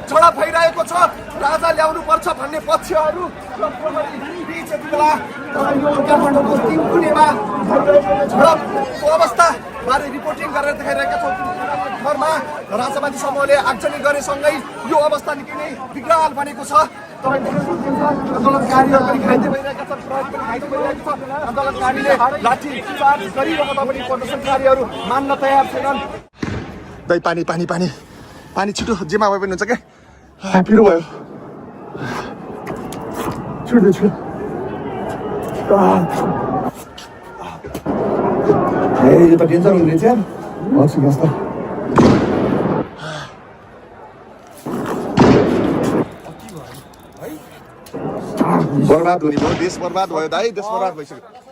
झडप भइरहेको छ राजा ल्याउनु पर्छ भन्ने पक्षहरू यति बेला काठमाडौँको तिनकुनेमा झडपको अवस्था बारे रिपोर्टिङ गरेर देखाइरहेका छौँ। घरमा राजावादी समूहले आगजनी गरेसँगै यो अवस्था निकै नै विकराल बनेको छ। आन्दोलनकारीहरू पनि घाइते भइरहेका छन्, प्रहरी पनि घाइते भइरहेको छ। आन्दोलनकारीले लाठी चार्ज गरिरहँदा पनि प्रदर्शनकारीहरू मान्न तयार छैनन्। दाइ पानी पानी पानी पानी छिटो जेमा भए पनि हुन्छ क्या। पिरो भयो छिटो छिटो। यो त डेन्जर हुने चाहिँ बर्बाद हुने भयो, देश बर्बाद भयो दाइ, देश बर्बाद भइसक्यो।